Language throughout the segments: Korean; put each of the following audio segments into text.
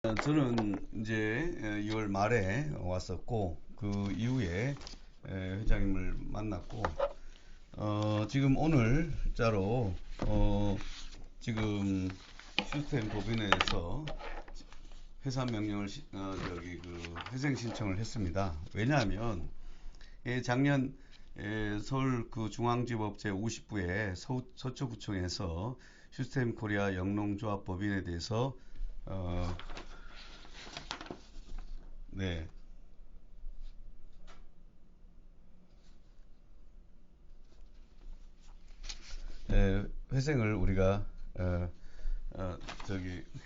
저는 이제 2월 말에 왔었고 그 이후에 회장님을 만났고 지금 오늘자로 지금 시스템 법인에서 해산 명령을 회생 신청을 했습니다. 왜냐하면 작년 서울 그 중앙지법 제50부의 서초구청에서 시스템 코리아 영농조합 법인에 대해서 어, 네, 회생을 우리가 어,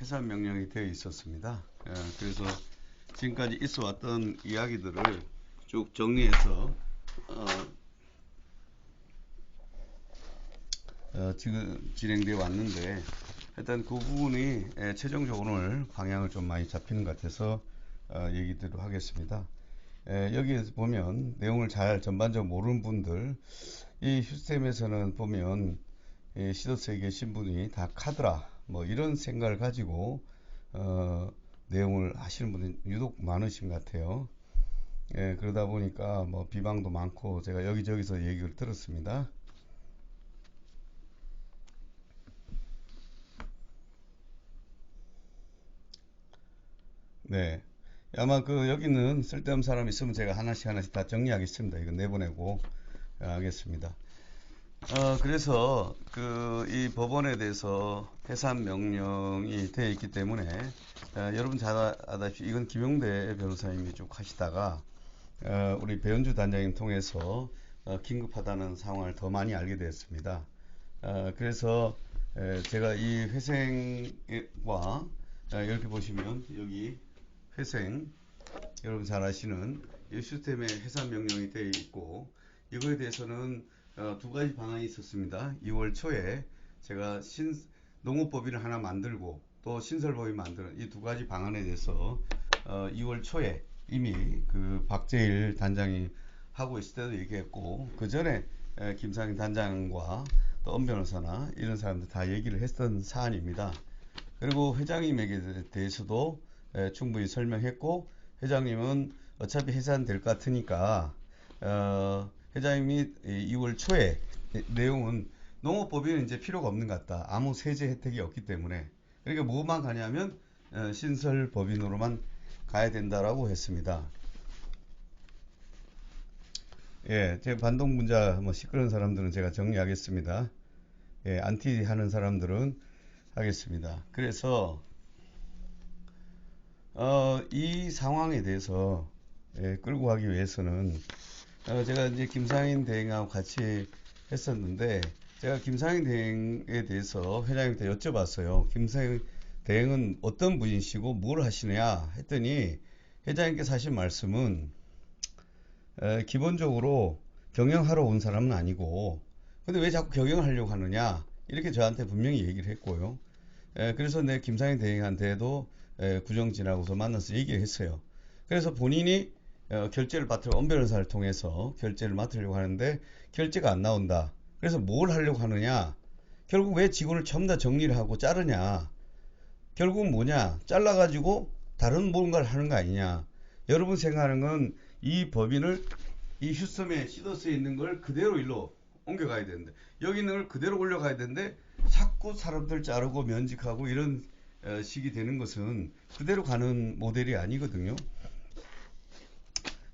해산 명령이 되어 있었습니다. 그래서 지금까지 있어 왔던 이야기들을 쭉 정리해서 어, 지금 진행되어 왔는데 일단 그 부분이 최종적으로 오늘 방향을 좀 많이 잡히는 것 같아서 얘기드리도록 하겠습니다. 여기에서 보면 내용을 잘 전반적으로 모르는 분들 이 시스템에서는 보면 시도스에 계신 분이 다 카드라 뭐 이런 생각을 가지고 내용을 하시는 분이 유독 많으신 것 같아요. 그러다 보니까 뭐 비방도 많고 제가 여기저기서 얘기를 들었습니다. 네. 아마 그 여기는 쓸데없는 사람 있으면 제가 하나씩 하나씩 다 정리하겠습니다. 이거 내보내고 하겠습니다. 그래서 그 이 법원에 대해서 해산 명령이 되어 있기 때문에 여러분 잘 아다시피 이건 김용대 변호사님이 쭉 하시다가 우리 배현주 단장님 통해서 긴급하다는 상황을 더 많이 알게 되었습니다. 그래서 제가 이 회생과 이렇게 보시면 여기 회생 여러분 잘 아시는 이 시스템에 해산 명령이 되어 있고 이거에 대해서는 두 가지 방안이 있었습니다. 2월 초에 제가 농업법인을 하나 만들고 또 신설법인 만드는 이 두 가지 방안에 대해서 2월 초에 이미 그 박재일 단장이 하고 있을 때도 얘기했고 그 전에 김상인 단장과 또 엄 변호사나 이런 사람들 다 얘기를 했던 사안입니다. 그리고 회장님에게 대해서도 충분히 설명했고 회장님은 어차피 해산될 것 같으니까 회장님이 2월 초에 내용은 농업법인은 이제 필요가 없는 것 같다. 아무 세제 혜택이 없기 때문에 그러니까 뭐만 가냐면 신설법인으로만 가야 된다라고 했습니다. 예, 제 반동분자 뭐 시끄러운 사람들은 제가 정리하겠습니다. 예, 안티 하는 사람들은 하겠습니다. 그래서 이 상황에 대해서 끌고 가기 위해서는 제가 이제 김상인 대행하고 같이 했었는데 제가 김상인 대행에 대해서 회장님한테 여쭤봤어요. 김상인 대행은 어떤 분이시고 뭘 하시느냐 했더니 회장님께서 하신 말씀은 기본적으로 경영하러 온 사람은 아니고 근데 왜 자꾸 경영을 하려고 하느냐 이렇게 저한테 분명히 얘기를 했고요. 그래서 내 김상인 대행한테도 구정진하고서 만나서 얘기를 했어요. 그래서 본인이 결제를 맡으려고 엄 변호사를 통해서 결제를 맡으려고 하는데 결제가 안 나온다. 그래서 뭘 하려고 하느냐? 결국 왜 직원을 전부 다 정리를 하고 자르냐? 결국은 뭐냐? 잘라가지고 다른 뭔가를 하는 거 아니냐? 여러분 생각하는 건 이 법인을 이 휴섬에 시더스에 있는 걸 그대로 일로 옮겨가야 되는데 여기 있는 걸 그대로 올려가야 되는데 자꾸 사람들 자르고 면직하고 이런 식이 되는 것은 그대로 가는 모델이 아니거든요.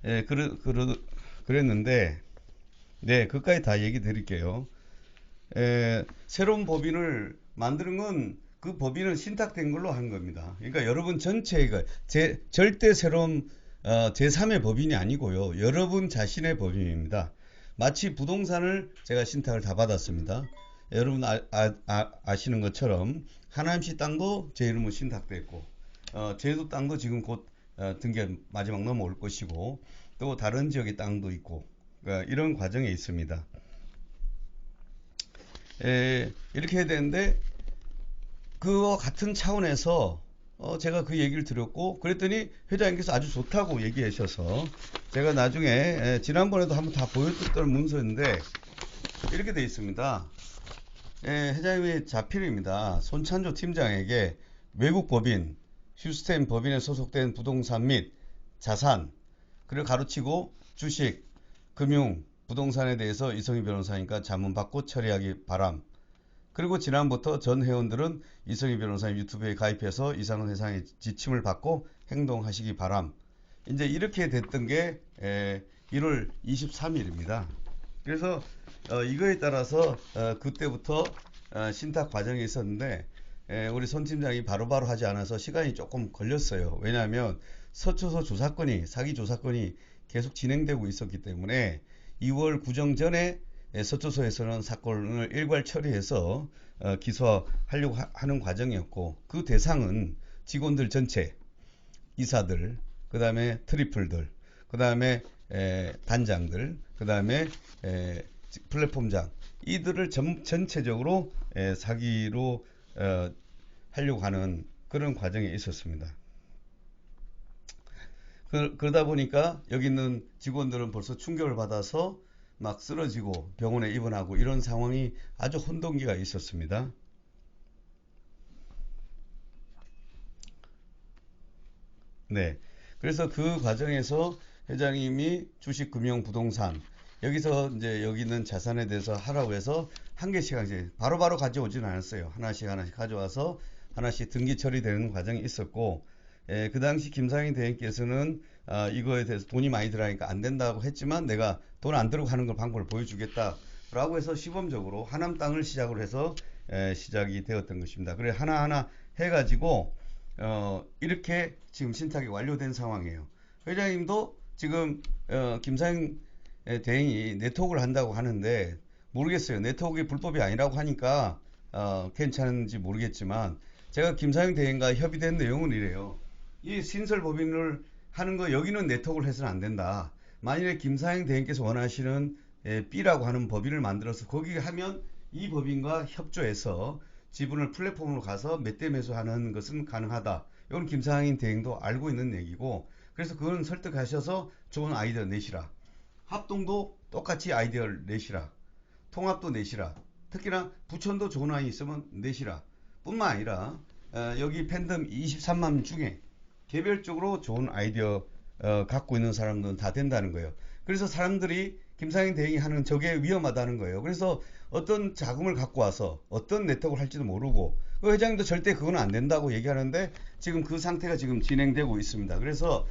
예, 그랬는데, 네, 그까지 다 얘기 드릴게요. 새로운 법인을 만드는 건 그 법인은 신탁된 걸로 한 겁니다. 그러니까 여러분 전체가 절대 새로운 제3의 법인이 아니고요. 여러분 자신의 법인입니다. 마치 부동산을 제가 신탁을 다 받았습니다. 여러분 시는 것처럼 하남시 땅도 제 이름으로 신탁됐고 제주 땅도 지금 곧 등기 마지막 넘어올 것이고 또 다른 지역의 땅도 있고 이런 과정에 있습니다. 이렇게 해야 되는데 그와 같은 차원에서 제가 그 얘기를 드렸고 그랬더니 회장님께서 아주 좋다고 얘기하셔서 제가 나중에 지난번에도 한번 다 보여줬던 문서인데 이렇게 돼 있습니다. 회장님의 자필입니다. 손찬조 팀장에게 외국 법인 휴스텐 법인에 소속된 부동산 및 자산, 그리고 가로치고 주식, 금융, 부동산에 대해서 이성희 변호사니까 자문받고 처리하기 바람. 그리고 지난부터 전 회원들은 이성희 변호사님 유튜브에 가입해서 이상은 회사의 지침을 받고 행동하시기 바람. 이제 이렇게 됐던 게 1월 23일입니다. 그래서 이거에 따라서 그때부터 신탁 과정이 있었는데 우리 손 팀장이 바로바로 하지 않아서 시간이 조금 걸렸어요. 왜냐하면 서초소 조사건이 사기 조사건이 계속 진행되고 있었기 때문에 2월 구정 전에 서초소에서는 사건을 일괄 처리해서 기소하려고 하는 과정이었고, 그 대상은 직원들 전체, 이사들, 그 다음에 트리플들, 그 다음에 단장들, 그 다음에 플랫폼장, 이들을 전체적으로 사기로 하려고 하는 그런 과정에 있었습니다. 그러다 보니까 여기 있는 직원들은 벌써 충격을 받아서 막 쓰러지고 병원에 입원하고 이런 상황이 아주 혼돈기가 있었습니다. 네. 그래서 그 과정에서 회장님이 주식, 금융, 부동산, 여기서 이제 여기 있는 자산에 대해서 하라고 해서 한 개씩 이제 바로바로 가져오진 않았어요. 하나씩 가져와서 하나씩 등기 처리되는 과정이 있었고, 그 당시 김상인 대행께서는 이거에 대해서 돈이 많이 들어가니까 안 된다고 했지만 내가 돈 안 들고 하는 걸 방법을 보여주겠다라고 해서 시범적으로 하남 땅을 시작으로 해서 시작이 되었던 것입니다. 그래 하나하나 해가지고 이렇게 지금 신탁이 완료된 상황이에요. 회장님도 지금 김상인 대행이 네트워크를 한다고 하는데 모르겠어요. 네트워크가 불법이 아니라고 하니까 괜찮은지 모르겠지만 제가 김상인 대행과 협의된 내용은 이래요. 이 신설법인을 하는 거 여기는 네트워크를 해서는 안 된다. 만일에 김상인 대행께서 원하시는 B라고 하는 법인을 만들어서 거기 하면 이 법인과 협조해서 지분을 플랫폼으로 가서 몇 대 매수하는 것은 가능하다. 이건 김상인 대행도 알고 있는 얘기고, 그래서 그건 설득하셔서 좋은 아이디어 내시라. 합동도 똑같이 아이디어를 내시라. 통합도 내시라. 특히나 부천도 좋은 아이 있으면 내시라. 뿐만 아니라 여기 팬덤 23만 중에 개별적으로 좋은 아이디어 갖고 있는 사람들은 다 된다는 거예요. 그래서 사람들이 김상인 대행이 하는 저게 위험하다는 거예요. 그래서 어떤 자금을 갖고 와서 어떤 네트워크를 할지도 모르고, 그 회장님도 절대 그건 안 된다고 얘기하는데 지금 그 상태가 지금 진행되고 있습니다. 그래서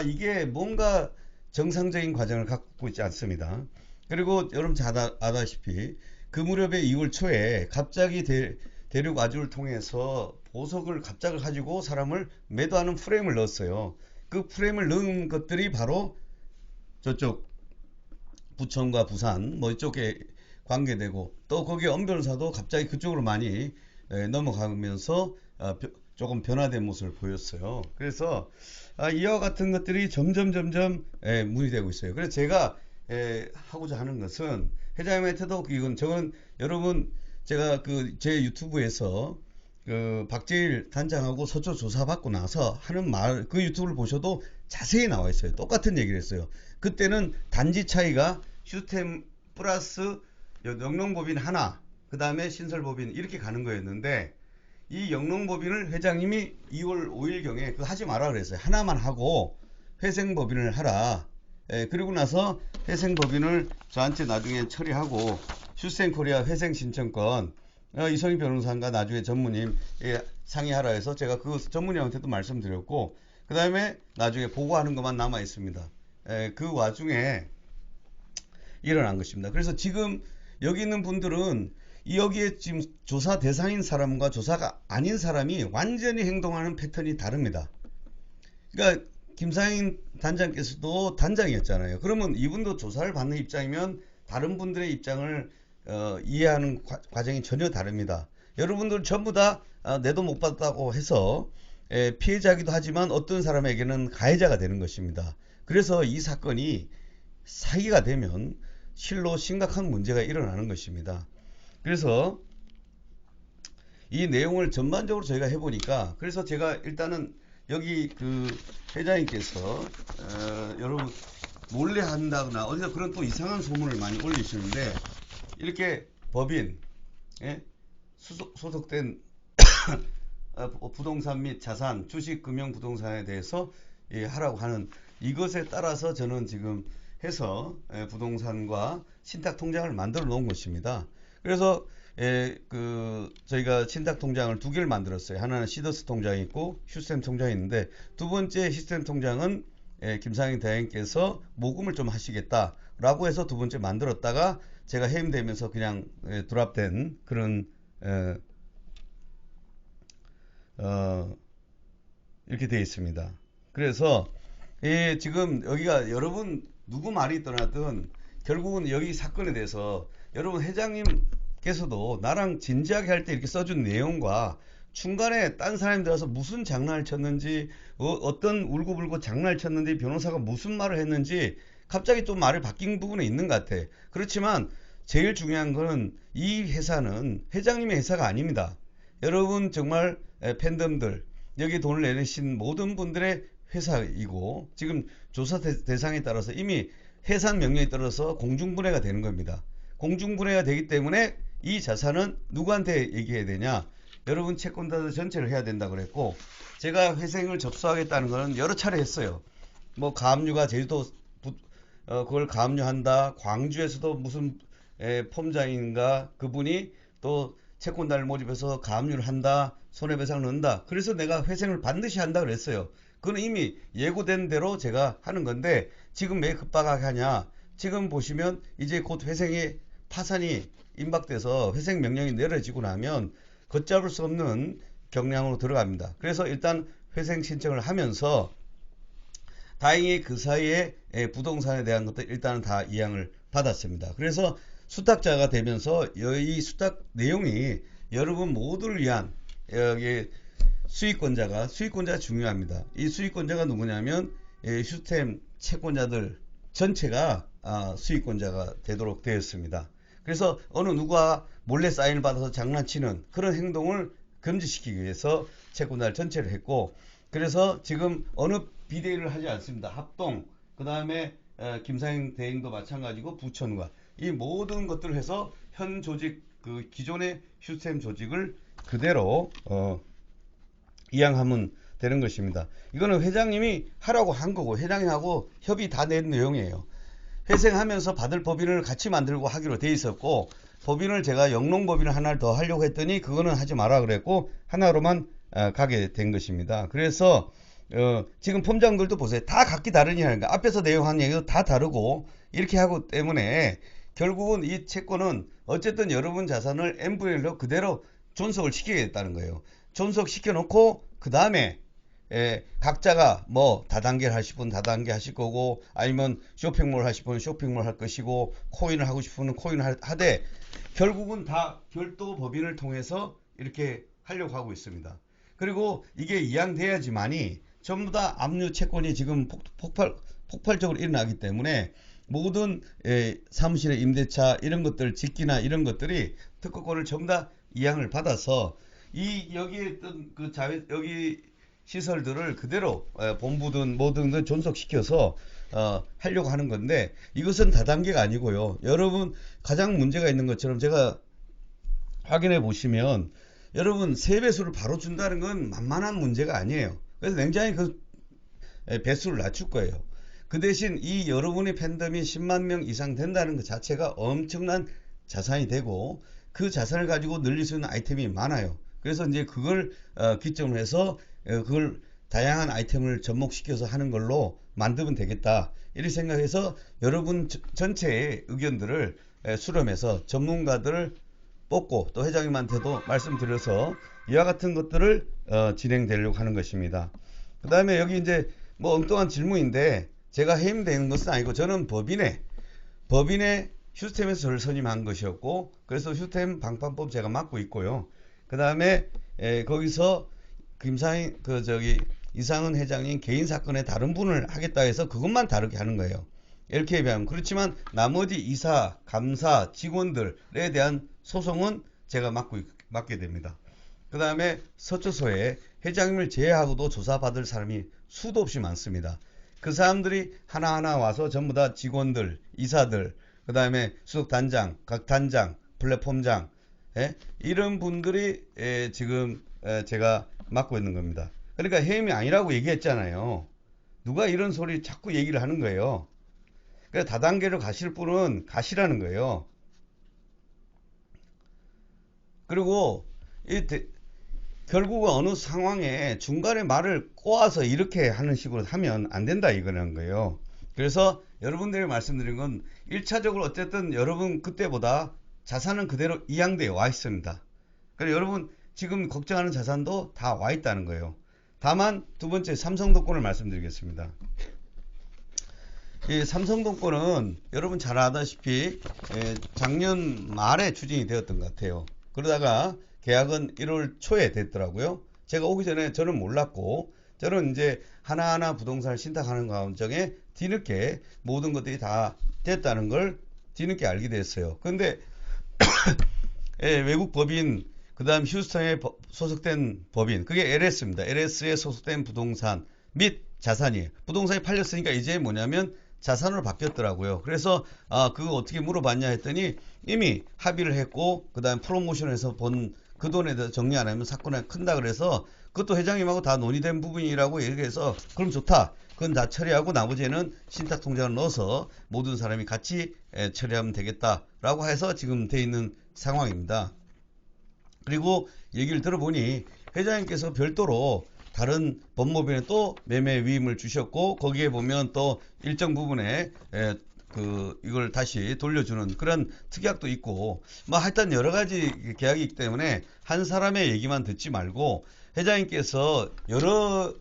이게 뭔가 정상적인 과정을 갖고 있지 않습니다. 그리고 여러분 잘 아다시피 그 무렵에 2월 초에 갑자기 대륙 아주를 통해서 보석을 갑자기 가지고 사람을 매도하는 프레임을 넣었어요. 그 프레임을 넣은 것들이 바로 저쪽 부천과 부산 뭐 이쪽에 관계되고, 또 거기 엄 변호사도 갑자기 그쪽으로 많이 넘어가면서 조금 변화된 모습을 보였어요. 그래서 이와 같은 것들이 점점 문의되고 있어요. 그래서 제가 하고자 하는 것은 회장님한테도 이건 저건 여러분 제가 제 유튜브에서 박재일 단장하고 서초 조사받고 나서 하는 말, 그 유튜브를 보셔도 자세히 나와 있어요. 똑같은 얘기를 했어요. 그때는 단지 차이가 휴스템 플러스 영농법인 하나, 그 다음에 신설법인 이렇게 가는 거였는데, 이 영농법인을 회장님이 2월 5일경에 하지 마라 그랬어요. 하나만 하고 회생법인을 하라. 그리고 나서 회생법인을 저한테 나중에 처리하고 휴스텐코리아 회생신청권 이성희 변호사가 나중에 전무님 상의하라 해서 제가 그 전무님한테도 말씀드렸고, 그 다음에 나중에 보고하는 것만 남아 있습니다. 그 와중에 일어난 것입니다. 그래서 지금 여기 있는 분들은 여기에 지금 조사 대상인 사람과 조사가 아닌 사람이 완전히 행동하는 패턴이 다릅니다. 그러니까 김상인 단장께서도 단장이었잖아요. 그러면 이분도 조사를 받는 입장이면 다른 분들의 입장을 이해하는 과정이 전혀 다릅니다. 여러분들 전부 다 내도 못 받았다고 해서 피해자이기도 하지만 어떤 사람에게는 가해자가 되는 것입니다. 그래서 이 사건이 사기가 되면 실로 심각한 문제가 일어나는 것입니다. 그래서 이 내용을 전반적으로 저희가 해보니까, 그래서 제가 일단은 여기 회장님께서 여러분 몰래 한다거나 어디서 그런 또 이상한 소문을 많이 올리시는데, 이렇게 법인 소속된 부동산 및 자산, 주식, 금융, 부동산에 대해서 하라고 하는 이것에 따라서 저는 지금 해서 부동산과 신탁 통장을 만들어 놓은 것입니다. 그래서 저희가 신탁 통장을 두 개를 만들었어요. 하나는 시더스 통장이 있고 휴스템 통장이 있는데 두 번째 휴스템 통장은 김상인 대행께서 모금을 좀 하시겠다라고 해서 두 번째 만들었다가 제가 해임되면서 그냥 드랍된 그런 이렇게 되어 있습니다. 그래서 지금 여기가 여러분 누구 말이 떠나든 결국은 여기 사건에 대해서 여러분 회장님께서도 나랑 진지하게 할 때 이렇게 써준 내용과 중간에 딴 사람이 들어서 무슨 장난을 쳤는지 어떤 울고불고 장난을 쳤는지 변호사가 무슨 말을 했는지 갑자기 좀 말이 바뀐 부분이 있는 것 같아. 그렇지만 제일 중요한 거는 이 회사는 회장님의 회사가 아닙니다. 여러분 정말 팬덤들 여기 돈을 내내신 모든 분들의 회사이고 지금 조사 대상에 따라서 이미 해산 명령에 따라서 공중분해가 되는 겁니다. 공중분해가 되기 때문에 이 자산은 누구한테 얘기해야 되냐? 여러분 채권자들 전체를 해야 된다 그랬고 제가 회생을 접수하겠다는 거는 여러 차례 했어요. 뭐 가압류가 제주도 그걸 가압류한다. 광주에서도 무슨 폼장인가 그분이 또 채권단을 모집해서 가압류를 한다. 손해배상을 넣는다. 그래서 내가 회생을 반드시 한다 그랬어요. 그건 이미 예고된 대로 제가 하는 건데 지금 왜 급박하게 하냐. 지금 보시면 이제 곧 회생이 파산이 임박돼서 회생 명령이 내려지고 나면 걷잡을 수 없는 경량으로 들어갑니다. 그래서 일단 회생 신청을 하면서 다행히 그 사이에 부동산에 대한 것도 일단은 다 이양을 받았습니다. 그래서 수탁자가 되면서 이 수탁 내용이 여러분 모두를 위한 여기 수익권자가 중요합니다. 이 수익권자가 누구냐면 휴스템 채권자들 전체가 수익권자가 되도록 되었습니다. 그래서 어느 누가 몰래 사인을 받아서 장난치는 그런 행동을 금지시키기 위해서 채권자들 전체를 했고 그래서 지금 어느 비대위를 하지 않습니다. 합동 그 다음에 김상인 대행도 마찬가지고 부천과 이 모든 것들을 해서 현 조직 그 기존의 휴스템 조직을 그대로 이양하면 되는 것입니다. 이거는 회장님이 하라고 한 거고 회장님하고 협의 다 낸 내용이에요. 회생하면서 받을 법인을 같이 만들고 하기로 돼 있었고 법인을 제가 영농법인을 하나를 더 하려고 했더니 그거는 하지 마라 그랬고 하나로만 가게 된 것입니다. 그래서 지금 폼장들도 보세요. 다 각기 다르냐니까 앞에서 내용한 얘기도 다 다르고 이렇게 하고 때문에 결국은 이 채권은 어쨌든 여러분 자산을 MVL로 그대로 존속을 시키겠다는 거예요. 존속시켜 놓고 그 다음에 각자가 뭐 다단계를 하실 분 다단계 하실 거고 아니면 쇼핑몰 하실 분은 쇼핑몰 할 것이고 코인을 하고 싶은 분은 코인을 하되 결국은 다 별도 법인을 통해서 이렇게 하려고 하고 있습니다. 그리고 이게 이양돼야지만이 전부 다 압류 채권이 지금 폭발적으로 일어나기 때문에 모든 사무실의 임대차 이런 것들 직기나 이런 것들이 특허권을 전부 다 이양을 받아서 여기에 있던 여기 시설들을 그대로 본부든 뭐든 존속시켜서 하려고 하는 건데 이것은 다단계가 아니고요. 여러분 가장 문제가 있는 것처럼 제가 확인해 보시면 여러분 세배수를 바로 준다는 건 만만한 문제가 아니에요. 그래서 굉장히 그 배수를 낮출 거예요. 그 대신 이 여러분의 팬덤이 10만 명 이상 된다는 것 자체가 엄청난 자산이 되고 그 자산을 가지고 늘릴 수 있는 아이템이 많아요. 그래서 이제 그걸 기점으로 해서 그걸 다양한 아이템을 접목시켜서 하는 걸로 만들면 되겠다. 이렇게 생각해서 여러분 전체의 의견들을 수렴해서 전문가들을 뽑고 또 회장님한테도 말씀드려서 이와 같은 것들을 진행되려고 하는 것입니다. 그 다음에 여기 이제 뭐 엉뚱한 질문인데 제가 해임되는 것은 아니고 저는 법인의 휴스템에서 저를 선임한 것이었고 그래서 휴스템 방판법 제가 맡고 있고요. 그 다음에 거기서 김상인 이상은 회장님 개인 사건에 다른 분을 하겠다 해서 그것만 다르게 하는 거예요. LK에 비하면. 그렇지만 나머지 이사, 감사, 직원들에 대한 소송은 제가 맡게 됩니다. 그 다음에 서초소에 회장님을 제외하고도 조사받을 사람이 수도 없이 많습니다. 그 사람들이 하나하나 와서 전부 다 직원들, 이사들, 그 다음에 수석단장, 각 단장, 플랫폼장 이런 분들이 지금 제가 맡고 있는 겁니다. 그러니까 해임이 아니라고 얘기했잖아요. 누가 이런 소리 자꾸 얘기를 하는 거예요. 그래서 다단계로 가실 분은 가시라는 거예요. 그리고 결국은 어느 상황에 중간에 말을 꼬아서 이렇게 하는 식으로 하면 안 된다 이거는 거예요. 그래서 여러분들이 말씀드린 건 1차적으로 어쨌든 여러분 그때보다 자산은 그대로 이양되어 와 있습니다. 그래서 여러분 지금 걱정하는 자산도 다 와 있다는 거예요. 다만 두 번째 삼성동권을 말씀드리겠습니다. 이 삼성동권은 여러분 잘 아다시피 작년 말에 추진이 되었던 것 같아요. 그러다가 계약은 1월 초에 됐더라고요. 제가 오기 전에 저는 몰랐고, 저는 이제 하나하나 부동산을 신탁하는 과정에 뒤늦게 모든 것들이 다 됐다는 걸 뒤늦게 알게 됐어요. 그런데 외국 법인, 그 다음 휴스턴에 소속된 법인, 그게 LS입니다. LS에 소속된 부동산 및 자산이에요. 부동산이 팔렸으니까 이제 뭐냐면 자산으로 바뀌었더라고요. 그래서 그거 어떻게 물어봤냐 했더니 이미 합의를 했고 그 다음 프로모션에서 본 그 돈에 대해서 정리 안 하면 사건이 큰다 그래서 그것도 회장님하고 다 논의된 부분이라고 얘기해서 그럼 좋다. 그건 다 처리하고 나머지는 신탁 통장을 넣어서 모든 사람이 같이 처리하면 되겠다라고 해서 지금 돼 있는 상황입니다. 그리고 얘기를 들어보니 회장님께서 별도로 다른 법무부에 또 매매 위임을 주셨고 거기에 보면 또 일정 부분에 이걸 다시 돌려주는 그런 특약도 있고 뭐 하여튼 여러 가지 계약이 있기 때문에 한 사람의 얘기만 듣지 말고 회장님께서 여러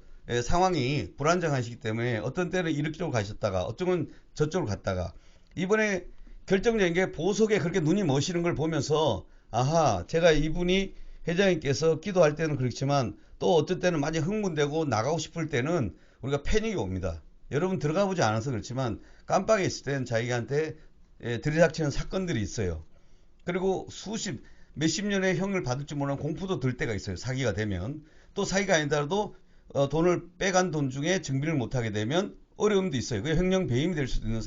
상황이 불안정하시기 때문에 어떤 때는 이쪽으로 가셨다가 어쩌면 저쪽으로 갔다가 이번에 결정적인 게 보석에 그렇게 눈이 머시는 걸 보면서 아하 제가 이분이 회장님께서 기도할 때는 그렇지만 또 어떤 때는 많이 흥분되고 나가고 싶을 때는 우리가 패닉이 옵니다. 여러분 들어가 보지 않아서 그렇지만 깜빡이 있을 때는 자기한테 들이닥치는 사건들이 있어요. 그리고 몇십 년의 형을 받을 줄 모르는 공포도 들 때가 있어요. 사기가 되면. 또 사기가 아니더라도 돈을 빼간 돈 중에 증빙을 못하게 되면 어려움도 있어요. 그게 횡령 배임이 될 수도 있는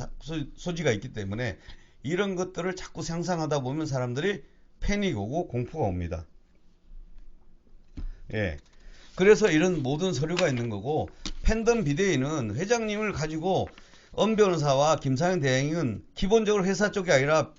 소지가 있기 때문에 이런 것들을 자꾸 상상하다 보면 사람들이 패닉 오고 공포가 옵니다. 예. 그래서 이런 모든 서류가 있는 거고 팬덤 비대위는 회장님을 가지고 엄 변호사와 김상현 대행은 기본적으로 회사 쪽이 아니라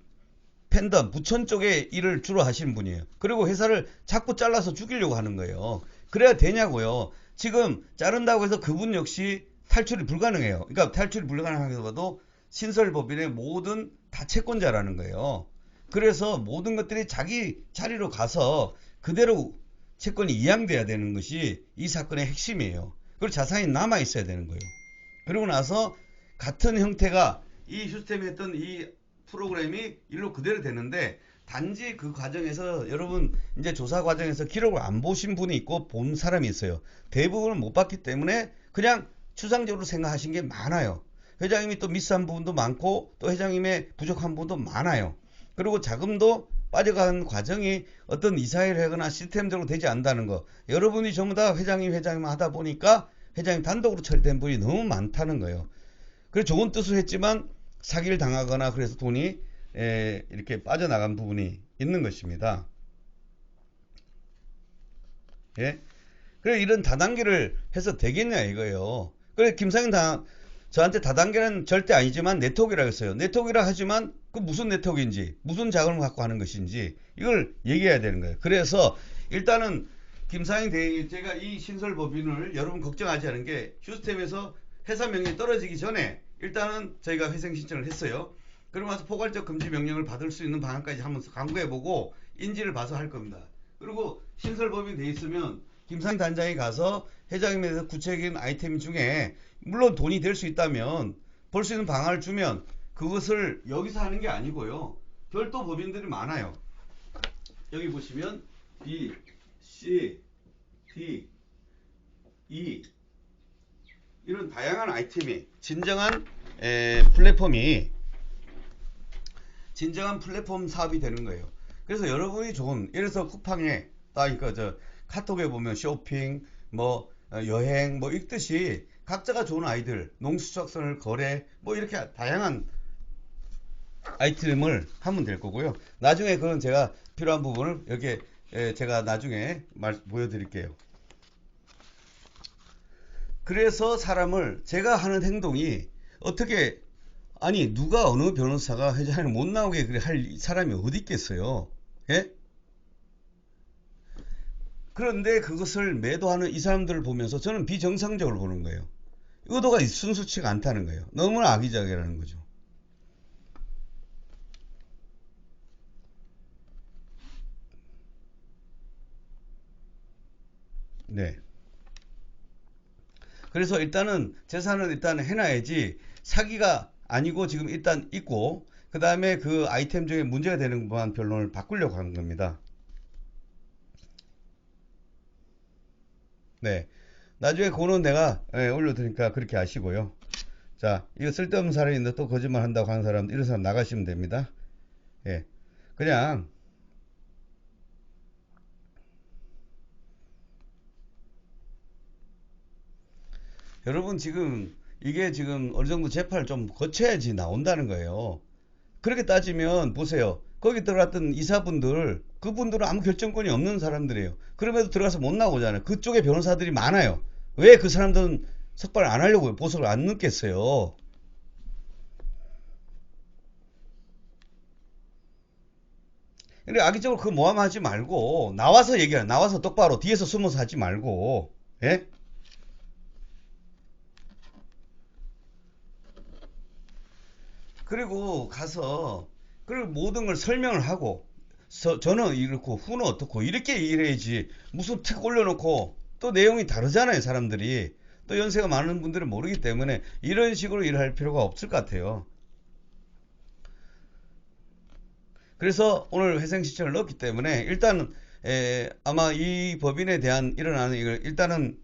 팬덤, 부천 쪽에 일을 주로 하시는 분이에요. 그리고 회사를 자꾸 잘라서 죽이려고 하는 거예요. 그래야 되냐고요. 지금 자른다고 해서 그분 역시 탈출이 불가능해요. 그러니까 탈출이 불가능하게도 신설법인의 모든 다 채권자라는 거예요. 그래서 모든 것들이 자기 자리로 가서 그대로 채권이 이양돼야 되는 것이 이 사건의 핵심이에요. 그리고 자산이 남아 있어야 되는 거예요. 그리고 나서 같은 형태가 이 시스템에 했던 이 프로그램이 일로 그대로 되는데 단지 그 과정에서 여러분 이제 조사 과정에서 기록을 안 보신 분이 있고 본 사람이 있어요. 대부분은 못 봤기 때문에 그냥 추상적으로 생각하신 게 많아요. 회장님이 또 미스한 부분도 많고 또 회장님의 부족한 부분도 많아요. 그리고 자금도 빠져가는 과정이 어떤 이사회를 하거나 시스템적으로 되지 않는다는 거. 여러분이 전부 다 회장님 하다 보니까 회장님 단독으로 처리된 분이 너무 많다는 거예요. 그래서 좋은 뜻을 했지만 사기를 당하거나 그래서 돈이 이렇게 빠져나간 부분이 있는 것입니다. 예? 그래 이런 다단계를 해서 되겠냐 이거예요. 그래 김상현 저한테 다단계는 절대 아니지만 네트워크라고 했어요. 네트워크라 하지만 그 무슨 네트워크인지 무슨 자금을 갖고 하는 것인지 이걸 얘기해야 되는 거예요. 그래서 일단은 김상현 대행이 제가 이 신설법인을 여러분 걱정하지 않은 게 휴스템에서 회사 명령이 떨어지기 전에 일단은 저희가 회생 신청을 했어요. 그러고 나서 포괄적 금지 명령을 받을 수 있는 방안까지 한번 강구해보고 인지를 봐서 할 겁니다. 그리고 신설법인이 돼 있으면 김상현 단장이 가서 회장님에 대해서 구체적인 아이템 중에 물론 돈이 될 수 있다면 벌 수 있는 방안을 주면 그것을 여기서 하는 게 아니고요. 별도 법인들이 많아요. 여기 보시면 B, C, D, E 이런 다양한 아이템이 진정한 플랫폼 사업이 되는 거예요. 그래서 여러분이 좋은 예를 들어서 쿠팡에 그러니까 저 카톡에 보면 쇼핑 뭐 여행 뭐 읽듯이 각자가 좋은 아이들 농수축산물 거래 뭐 이렇게 다양한 아이템을 하면 될 거고요. 나중에 그건 제가 필요한 부분을 이렇게 제가 나중에 보여드릴게요. 그래서 사람을 제가 하는 행동이 어떻게 아니 누가 어느 변호사가 회장을 못 나오게 그래 할 사람이 어디 있겠어요? 예? 그런데 그것을 매도하는 이 사람들을 보면서 저는 비정상적으로 보는 거예요. 의도가 순수치가 않다는 거예요. 너무나 악의적이라는 거죠. 네. 그래서 일단은 재산은 일단 해놔야지 사기가 아니고 지금 일단 있고 그 다음에 그 아이템 중에 문제가 되는 것만 변론을 바꾸려고 하는 겁니다. 네. 나중에 그거는 내가 올려드리니까 그렇게 아시고요. 자, 이거 쓸데없는 사람인데 또 거짓말 한다고 하는 사람, 이런 사람 나가시면 됩니다. 예. 그냥, 여러분 지금, 이게 지금 어느 정도 재판을 좀 거쳐야지 나온다는 거예요. 그렇게 따지면, 보세요. 거기 들어갔던 이사분들, 그분들은 아무 결정권이 없는 사람들이에요. 그럼에도 들어가서 못 나오잖아요. 그쪽에 변호사들이 많아요. 왜 그 사람들은 석방을 안 하려고 보석을 안 넣겠어요? 근데 악의적으로 그 모함하지 말고 나와서 얘기해. 나와서 똑바로 뒤에서 숨어서 하지 말고. 예? 그리고 가서 그리고 모든 걸 설명을 하고 저는 이렇고 후는 어떻고 이렇게 일해야지 무슨 틱 올려놓고 또 내용이 다르잖아요 사람들이 또 연세가 많은 분들은 모르기 때문에 이런 식으로 일을 할 필요가 없을 것 같아요. 그래서 오늘 회생 시청을 넣었기 때문에 일단 아마 이 법인에 대한 일어나는 이걸 일단은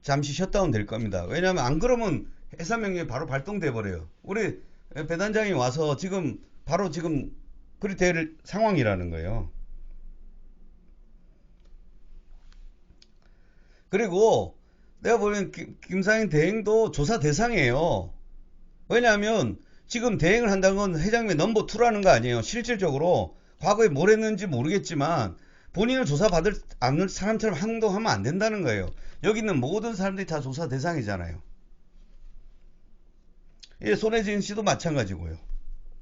잠시 셧다운 될 겁니다. 왜냐하면 안 그러면 해산명령이 바로 발동돼 버려요. 우리 배단장이 와서 지금 바로 지금 그리 될 상황이라는 거예요. 그리고 내가 보기엔 김상인 대행도 조사 대상이에요. 왜냐하면 지금 대행을 한다는 건 회장님의 넘버 2라는 거 아니에요. 실질적으로 과거에 뭘 했는지 모르겠지만 본인을 조사받을 않을 사람처럼 행동하면 안 된다는 거예요. 여기 있는 모든 사람들이 다 조사 대상이잖아요. 예, 손혜진 씨도 마찬가지고요.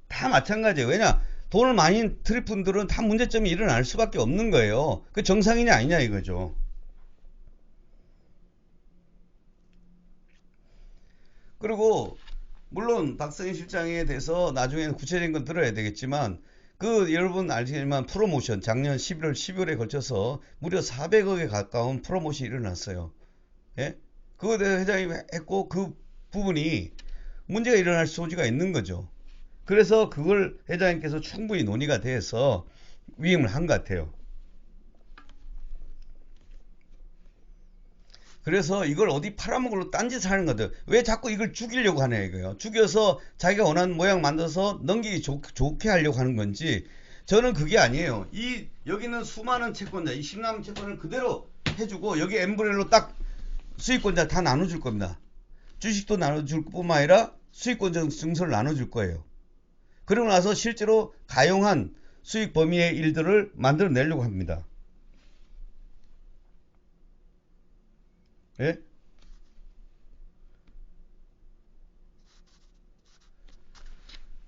다 마찬가지예요. 왜냐? 돈을 많이 들일 분들은 다 문제점이 일어날 수밖에 없는 거예요. 그 정상이냐 아니냐 이거죠. 그리고 물론 박성희 실장에 대해서 나중에는 구체적인 건 들어야 되겠지만 그 여러분 알지만 프로모션 작년 11월 12월에 걸쳐서 무려 400억에 가까운 프로모션이 일어났어요. 예? 그거에 대해 회장이 했고 그 부분이 문제가 일어날 소지가 있는 거죠. 그래서 그걸 회장님께서 충분히 논의가 돼서 위임을 한 것 같아요. 그래서 이걸 어디 팔아먹으러 딴짓을 하는 거든. 왜 자꾸 이걸 죽이려고 하냐 이거예요. 죽여서 자기가 원하는 모양 만들어서 넘기기 좋게 하려고 하는 건지 저는 그게 아니에요. 이 여기는 수많은 채권자, 이 10남은 채권을 그대로 해주고 여기 엠브렐로 딱 수익권자 다 나눠줄 겁니다. 주식도 나눠줄 뿐만 아니라 수익권 증서를 나눠줄 거예요. 그러고 나서 실제로 가용한 수익 범위의 일들을 만들어내려고 합니다. 예?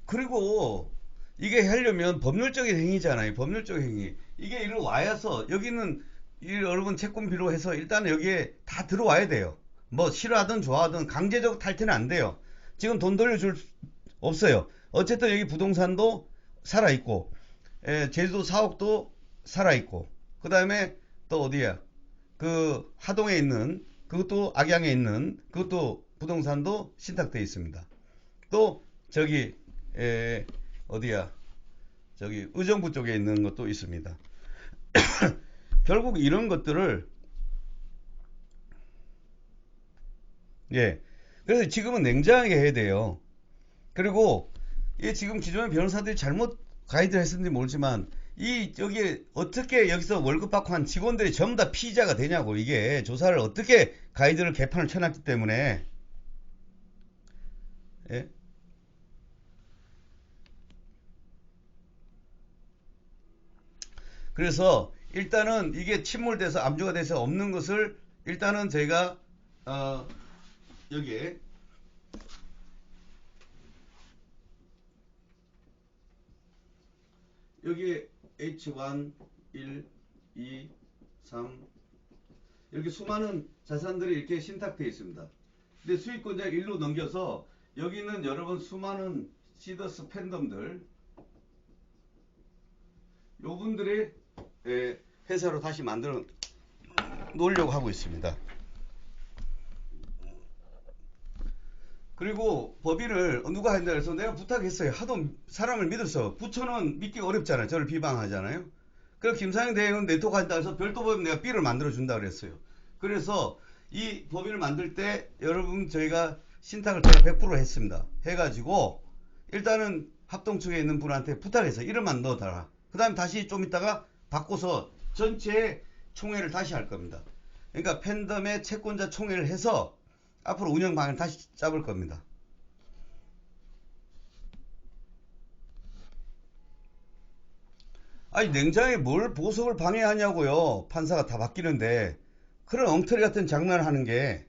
그리고 이게 하려면 법률적인 행위잖아요. 법률적 행위. 이게 이리 와서 여기는 여러분 채권비로 해서 일단 여기에 다 들어와야 돼요. 뭐 싫어하든 좋아하든 강제적 탈퇴는 안 돼요. 지금 돈 돌려줄 없어요. 어쨌든 여기 부동산도 살아있고 제주도 사옥도 살아있고 그 다음에 또 어디야 그 하동에 있는 그것도 악양에 있는 그것도 부동산도 신탁되어 있습니다. 또 저기 어디야 저기 의정부 쪽에 있는 것도 있습니다. 결국 이런 것들을 예 그래서 지금은 냉정하게 해야 돼요. 그리고 이게 지금 기존의 변호사들이 잘못 가이드를 했는지 모르지만 이 여기 어떻게 여기서 월급 받고 한 직원들이 전부 다 피의자가 되냐고 이게 조사를 어떻게 가이드를 개판을 쳐놨기 때문에 예? 그래서 일단은 이게 침몰돼서 암주가 돼서 없는 것을 일단은 저희가 어, 여기에 H1, 1, 2, 3 이렇게 수많은 자산들이 이렇게 신탁되어 있습니다. 근데 수익권자 1로 넘겨서 여기는 여러분 수많은 시더스 팬덤들 요분들의 회사로 다시 만들어 놓으려고 하고 있습니다. 그리고 법인을 누가 한다 그래서 내가 부탁했어요. 하도 사람을 믿어서 부처는 믿기가 어렵잖아요. 저를 비방하잖아요. 그래서 김상영 대행은 네트워크 한다 해서 별도 법인 내가 B를 만들어 준다 그랬어요. 그래서 이 법인을 만들 때 여러분 저희가 신탁을 제가 100% 했습니다. 해가지고 일단은 합동측에 있는 분한테 부탁해서 이름만 넣어달라. 그 다음에 다시 좀 있다가 바꿔서 전체 총회를 다시 할 겁니다. 그러니까 팬덤의 채권자 총회를 해서 앞으로 운영 방향을 다시 잡을 겁니다. 아니 냉장에 뭘 보석을 방해하냐고요. 판사가 다 바뀌는데 그런 엉터리 같은 장난을 하는 게.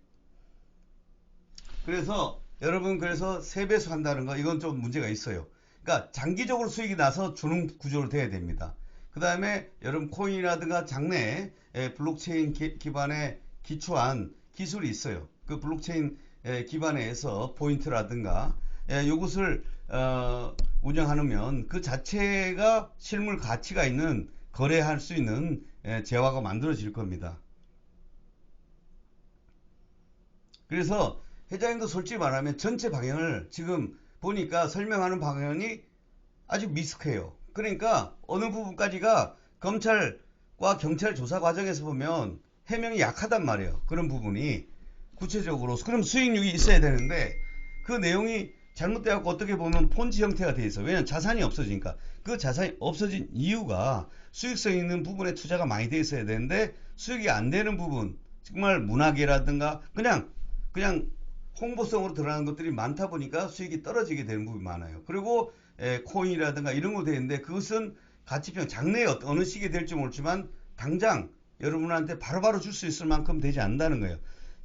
그래서 여러분 그래서 세배수 한다는 거 이건 좀 문제가 있어요. 그러니까 장기적으로 수익이 나서 주는 구조로 돼야 됩니다. 그 다음에 여러분 코인이라든가 장내 블록체인 기반에 기초한 기술이 있어요. 그 블록체인 기반에서 포인트라든가 이것을 운영하면 그 자체가 실물 가치가 있는 거래할 수 있는 재화가 만들어질 겁니다. 그래서 회장님도 솔직히 말하면 전체 방향을 지금 보니까 설명하는 방향이 아주 미숙해요. 그러니까 어느 부분까지가 검찰과 경찰 조사 과정에서 보면 해명이 약하단 말이에요. 그런 부분이 구체적으로 그럼 수익률이 있어야 되는데 그 내용이 잘못되어갖고 어떻게 보면 폰지 형태가 돼 있어. 왜냐면 자산이 없어지니까. 그 자산이 없어진 이유가 수익성 있는 부분에 투자가 많이 돼 있어야 되는데 수익이 안 되는 부분, 정말 문화계라든가 그냥 홍보성으로 드러나는 것들이 많다 보니까 수익이 떨어지게 되는 부분이 많아요. 그리고 코인이라든가 이런 거 되는데 그것은 가치평 장래에 어느 시기에 될지 모르지만 당장 여러분한테 바로바로 줄 수 있을 만큼 되지 않는다는 거예요.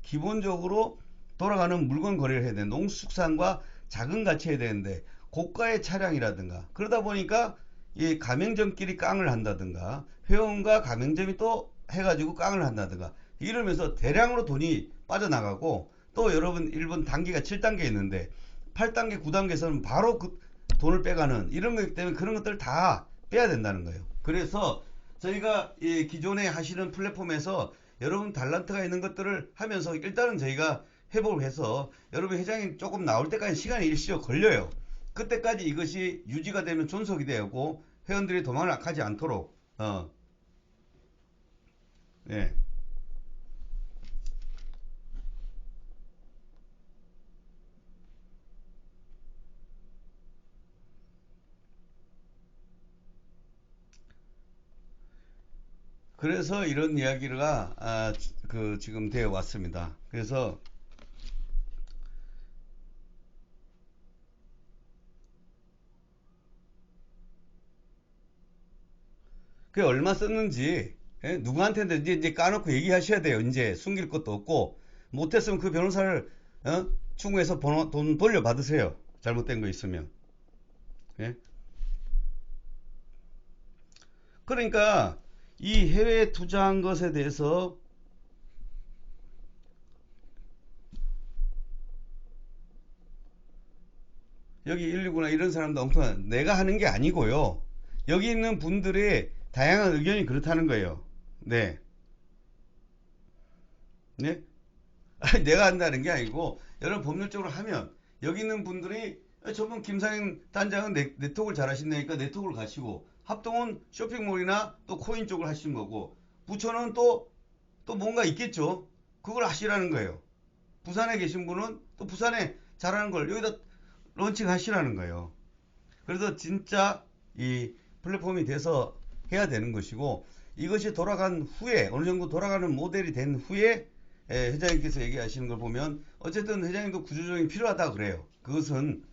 기본적으로 돌아가는 물건 거래를 해야 돼. 농수산과 작은 가치 해야 되는데 고가의 차량이라든가 그러다 보니까 이 가맹점끼리 깡을 한다든가 회원과 가맹점이 또 해가지고 깡을 한다든가 이러면서 대량으로 돈이 빠져나가고 또 여러분 일본 단계가 7단계 있는데 8단계 9단계에서는 바로 그 돈을 빼가는 이런 거기 때문에 그런 것들을 다 빼야 된다는 거예요. 그래서 저희가 이 기존에 하시는 플랫폼에서 여러분 달란트가 있는 것들을 하면서 일단은 저희가 회복을 해서 여러분 회장님 조금 나올 때까지 시간이 일시적 걸려요. 그때까지 이것이 유지가 되면 존속이 되고 회원들이 도망을 가지 않도록 예. 그래서 이런 이야기가 지금 되어 왔습니다. 그래서 그게 얼마 썼는지 누구한테 이제 까놓고 얘기하셔야 돼요. 이제 숨길 것도 없고 못했으면 그 변호사를 추궁해서 돈 돌려받으세요. 잘못된 거 있으면. 예? 그러니까 이 해외에 투자한 것에 대해서 여기 119나 이런 사람도 엉뚱한 내가 하는 게 아니고요. 여기 있는 분들의 다양한 의견이 그렇다는 거예요. 네. 네? 아니, 내가 한다는 게 아니고 여러분 법률적으로 하면 여기 있는 분들이 저분 김상현 단장은 네트워크를 잘 하신다니까 네트워크를 가시고 합동은 쇼핑몰이나 또 코인 쪽을 하시는 거고 부처는 또 뭔가 있겠죠. 그걸 하시라는 거예요. 부산에 계신 분은 또 부산에 잘하는 걸 여기다 런칭 하시라는 거예요. 그래서 진짜 이 플랫폼이 돼서 해야 되는 것이고 이것이 돌아간 후에 어느 정도 돌아가는 모델이 된 후에 회장님께서 얘기하시는 걸 보면 어쨌든 회장님도 구조조정이 필요하다 그래요. 그것은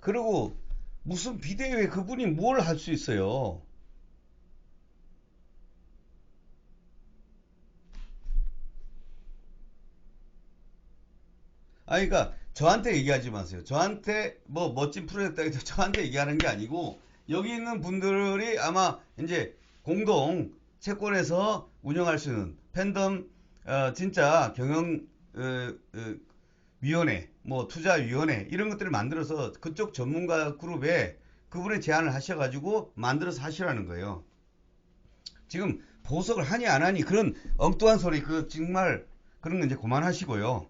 그리고 무슨 비대위에 그분이 뭘 할 수 있어요. 아니, 그러니까 저한테 얘기하지 마세요. 저한테 뭐 멋진 프로젝트가 있다 저한테 얘기하는 게 아니고 여기 있는 분들이 아마 이제 공동 채권에서 운영할 수 있는 팬덤 진짜 경영 위원회, 뭐 투자위원회 이런 것들을 만들어서 그쪽 전문가 그룹에 그분의 제안을 하셔가지고 만들어서 하시라는 거예요. 지금 보석을 하니 안 하니 그런 엉뚱한 소리 그 정말 그런 거 이제 그만하시고요.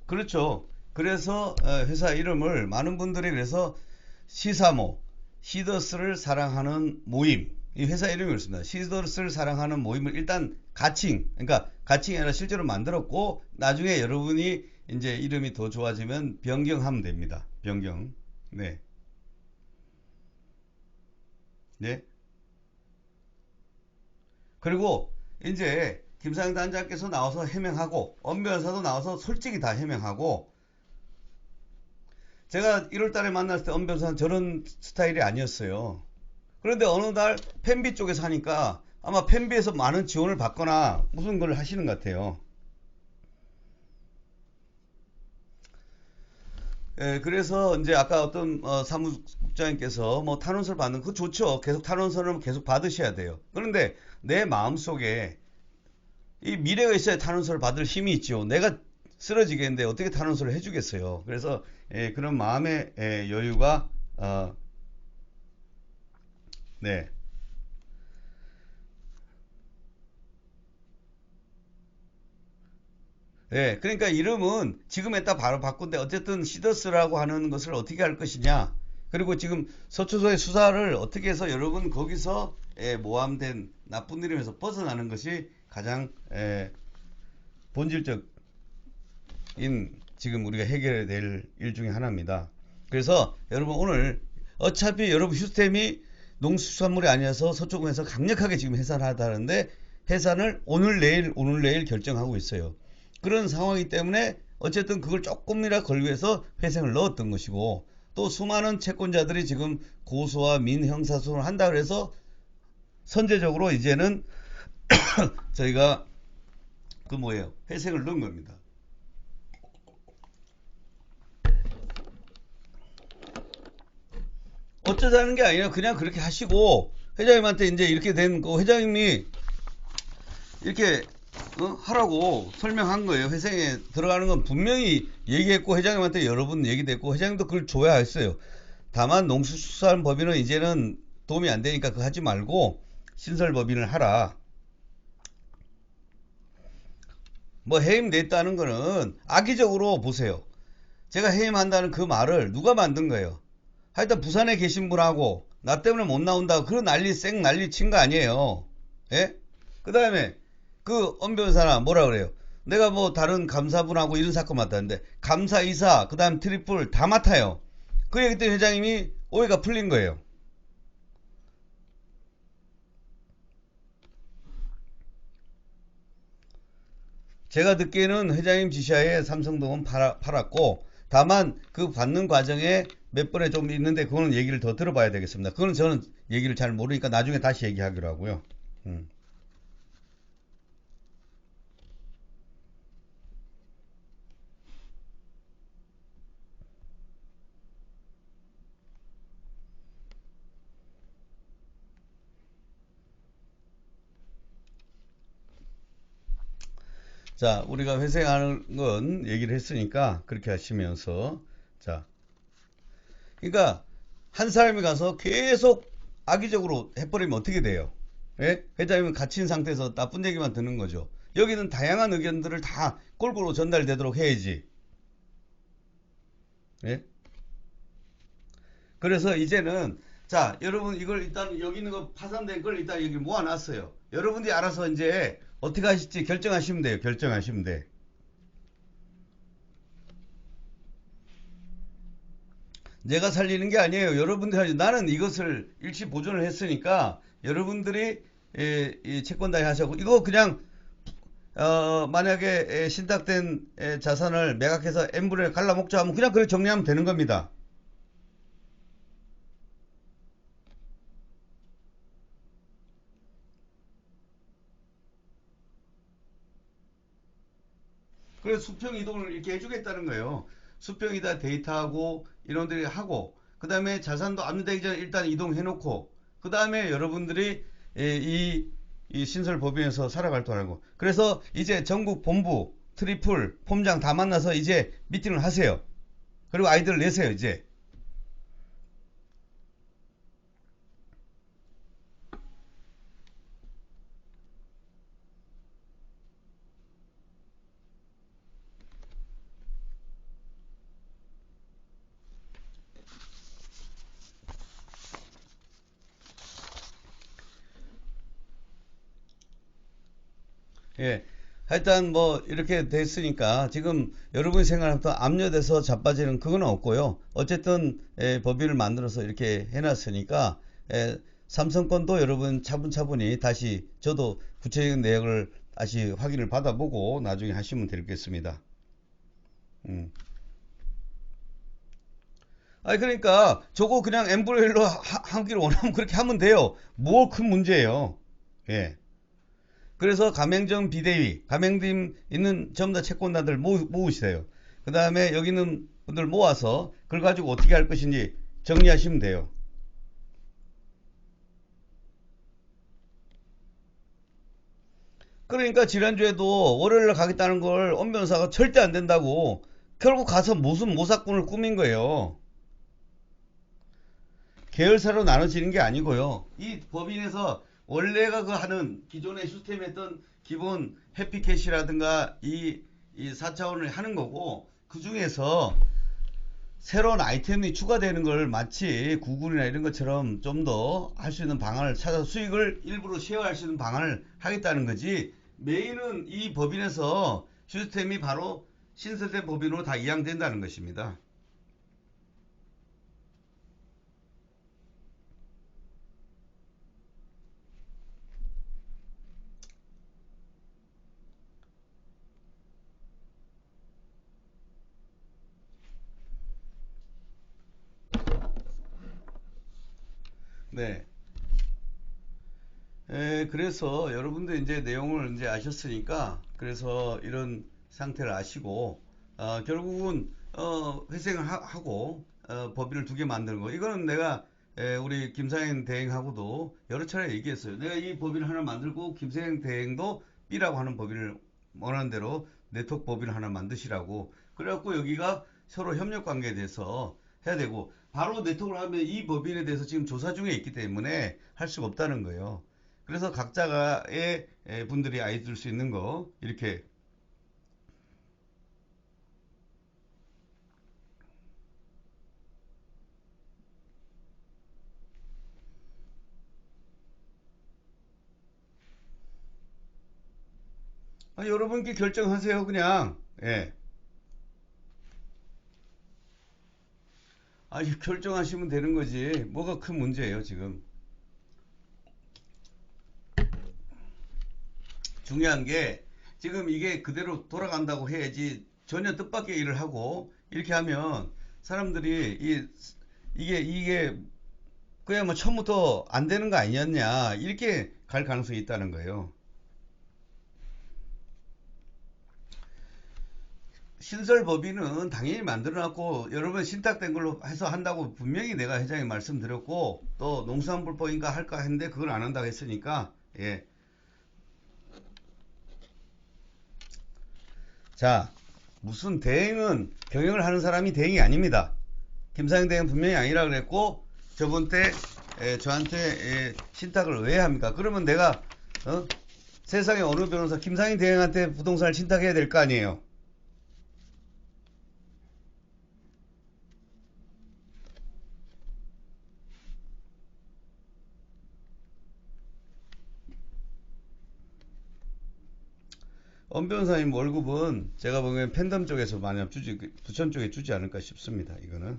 그렇죠. 그래서 회사 이름을 많은 분들이 그래서 시사모, 시더스를 사랑하는 모임. 이 회사 이름이 그렇습니다. 시더스를 사랑하는 모임을 일단 가칭, 그러니까 가칭이 아니라 실제로 만들었고 나중에 여러분이 이제 이름이 더 좋아지면 변경하면 됩니다. 변경. 네. 네. 그리고 이제 김상현 단장께서 나와서 해명하고 엄 변호사도 나와서 솔직히 다 해명하고 제가 1월 달에 만났을 때 엄 변호사는 저런 스타일이 아니었어요. 그런데 어느 날 펜비 쪽에서 하니까 아마 펜비에서 많은 지원을 받거나 무슨 걸 하시는 것 같아요. 예, 그래서 이제 아까 어떤 사무국장님께서 뭐 탄원서를 받는 거 좋죠. 계속 탄원서를 계속 받으셔야 돼요. 그런데 내 마음속에 이 미래가 있어야 탄원서를 받을 힘이 있죠. 내가 쓰러지겠는데 어떻게 탄원서를 해주겠어요. 그래서 그런 마음의 여유가 네. 네, 그러니까 이름은 지금 에다 바로 바꾼데 어쨌든 시더스라고 하는 것을 어떻게 할 것이냐. 그리고 지금 서초소의 수사를 어떻게 해서 여러분 거기서 모함된 나쁜 이름에서 벗어나는 것이 가장 본질적인 지금 우리가 해결해야 될 일 중에 하나입니다. 그래서 여러분 오늘 어차피 여러분 휴스템이 농수산물이 아니어서 서초구에서 강력하게 지금 해산을 하다는데 해산을 오늘 내일 결정하고 있어요. 그런 상황이기 때문에 어쨌든 그걸 조금이라 걸기 위해서 회생을 넣었던 것이고 또 수많은 채권자들이 지금 고소와 민형사소송을 한다 그래서 선제적으로 이제는 저희가 그 뭐예요 회생을 넣은 겁니다. 어쩌자는 게 아니라 그냥 그렇게 하시고 회장님한테 이제 이렇게 된 거 회장님이 이렇게 하라고 설명한 거예요. 회생에 들어가는 건 분명히 얘기했고 회장님한테 여러 번 얘기됐고 회장님도 그걸 줘야 했어요. 다만 농수산법인은 이제는 도움이 안 되니까 그거 하지 말고 신설법인을 하라. 뭐 해임됐다는 거는 악의적으로 보세요. 제가 해임한다는 그 말을 누가 만든 거예요? 하여튼 부산에 계신 분하고 나 때문에 못 나온다고 그런 난리 쌩 난리 친 거 아니에요. 예? 그 다음에 그 엄변사나 뭐라 그래요? 내가 뭐 다른 감사분하고 이런 사건 맡았는데 감사이사 그 다음 트리플 다 맡아요. 그 얘기 때문에 회장님이 오해가 풀린 거예요. 제가 듣기에는 회장님 지시하에 삼성동은 팔았고 다만 그 받는 과정에 몇 번에 좀 있는데 그거는 얘기를 더 들어봐야 되겠습니다. 그거는 저는 얘기를 잘 모르니까 나중에 다시 얘기하기로 하고요. 음. 자, 우리가 회생하는 건 얘기를 했으니까 그렇게 하시면서 자, 그러니까 한 사람이 가서 계속 악의적으로 해버리면 어떻게 돼요? 예? 회장님은 갇힌 상태에서 나쁜 얘기만 듣는 거죠. 여기는 다양한 의견들을 다 골고루 전달되도록 해야지. 예? 그래서 이제는 자, 여러분 이걸 일단 여기 있는 거 파산된 걸 일단 여기 모아놨어요. 여러분들이 알아서 이제 어떻게 하실지 결정하시면 돼요. 결정하시면 돼. 내가 살리는 게 아니에요. 여러분들이 나는 이것을 일시 보존을 했으니까 여러분들이 이 채권다에 하셔고 이거 그냥 만약에 신탁된 자산을 매각해서 n분의 갈라먹자 하면 그냥 그렇게 정리하면 되는 겁니다. 그래서 수평 이동을 이렇게 해주겠다는 거예요. 수평이다 데이터하고 인원들이 하고, 그 다음에 자산도 압류되기 전에 일단 이동해놓고, 그 다음에 여러분들이 이 신설 법인에서 살아갈 줄 알고. 그래서 이제 전국 본부, 트리플, 폼장 다 만나서 이제 미팅을 하세요. 그리고 아이디어를 내세요, 이제. 예. 하여튼 뭐 이렇게 됐으니까 지금 여러분이 생각하는 압류돼서 자빠지는 그건 없고요. 어쨌든 법인을 만들어서 이렇게 해놨으니까 삼성건도 여러분 차분차분히 다시 저도 구체적인 내역을 다시 확인을 받아보고 나중에 하시면 되겠습니다. 음. 아니 그러니까 저거 그냥 엠브레일러 하기를 원하면 그렇게 하면 돼요. 뭐 큰 문제예요. 예. 그래서 가맹점 비대위, 가맹점 있는 전부 다 채권자들 모으시세요. 그 다음에 여기 있는 분들 모아서 그걸 가지고 어떻게 할 것인지 정리하시면 돼요. 그러니까 지난주에도 월요일날 가겠다는 걸 엄 변호사가 절대 안 된다고 결국 가서 무슨 모사꾼을 꾸민 거예요. 계열사로 나눠지는 게 아니고요. 이 법인에서 원래가 그 하는 기존의 시스템에 했던 기본 해피캐시라든가 이 4차원을 하는 거고, 그 중에서 새로운 아이템이 추가되는 걸 마치 구글이나 이런 것처럼 좀 더 할 수 있는 방안을 찾아서 수익을 일부러 쉐어할 수 있는 방안을 하겠다는 거지, 메인은 이 법인에서 시스템이 바로 신설된 법인으로 다 이양된다는 것입니다. 네. 그래서 여러분들 이제 내용을 이제 아셨으니까, 그래서 이런 상태를 아시고, 결국은 회생을 하고 법인을 두 개 만드는 거, 이거는 내가 우리 김상현 대행하고도 여러 차례 얘기했어요. 내가 이 법인을 하나 만들고 김상현 대행도 B라고 하는 법인을 원하는 대로 네트워크 법인을 하나 만드시라고. 그래갖고 여기가 서로 협력 관계에 대해서 해야 되고, 바로 네트워크를 하면 이 법인에 대해서 지금 조사 중에 있기 때문에 할 수가 없다는 거예요. 그래서 각자의 분들이 아이디 줄 수 있는 거 이렇게. 여러분께 결정하세요 그냥. 예. 결정하시면 되는 거지 뭐가 큰 문제예요 지금. 중요한 게 지금 이게 그대로 돌아간다고 해야지, 전혀 뜻밖의 일을 하고 이렇게 하면 사람들이 이게 그냥 뭐 처음부터 안 되는 거 아니었냐 이렇게 갈 가능성이 있다는 거예요. 신설법인은 당연히 만들어놨고 여러분 신탁된 걸로 해서 한다고 분명히 내가 회장이 말씀드렸고, 또 농수산물법인가 할까 했는데 그걸 안 한다고 했으니까. 예. 자, 무슨 대행은 경영을 하는 사람이 대행이 아닙니다. 김상현 대행 분명히 아니라 그랬고, 저번 때 저한테 신탁을 왜 합니까? 그러면 내가 세상에 어느 변호사 김상현 대행한테 부동산을 신탁해야 될 거 아니에요. 엄 변호사님 월급은 제가 보기엔 팬덤 쪽에서 만약 주지, 부천 쪽에 주지 않을까 싶습니다. 이거는.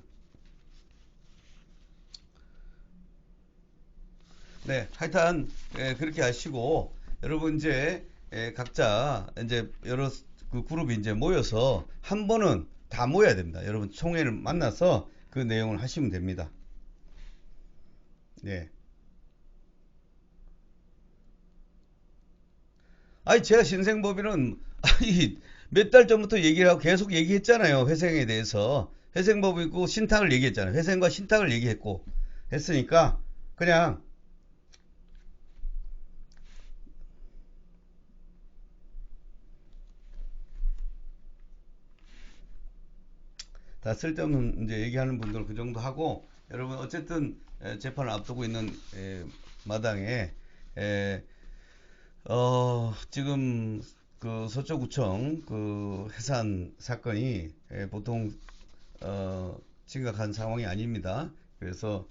네, 하여튼 그렇게 하시고, 여러분 이제 각자 이제 여러 그 그룹이 이제 모여서 한 번은 다 모여야 됩니다. 여러분 총회를 만나서 그 내용을 하시면 됩니다. 네. 제가 신생법인은 몇 달 전부터 얘기를 하고 계속 얘기했잖아요. 회생에 대해서. 회생법이 있고 신탁을 얘기했잖아요. 회생과 신탁을 얘기했고 했으니까 그냥 다 쓸데없는 이제 얘기하는 분들 그 정도 하고 여러분 어쨌든 재판을 앞두고 있는 마당에 에, 지금 그 서초구청 그 해산 사건이 보통 심각한 상황이 아닙니다. 그래서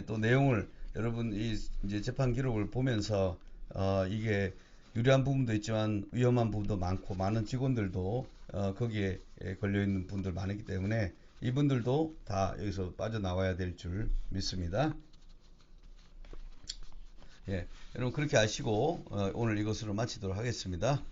또 내용을 여러분 이 이제 재판 기록을 보면서 이게 유리한 부분도 있지만 위험한 부분도 많고 많은 직원들도 거기에 걸려 있는 분들 많기 때문에 이분들도 다 여기서 빠져나와야 될 줄 믿습니다. 예, 여러분 그렇게 아시고 오늘 이것으로 마치도록 하겠습니다.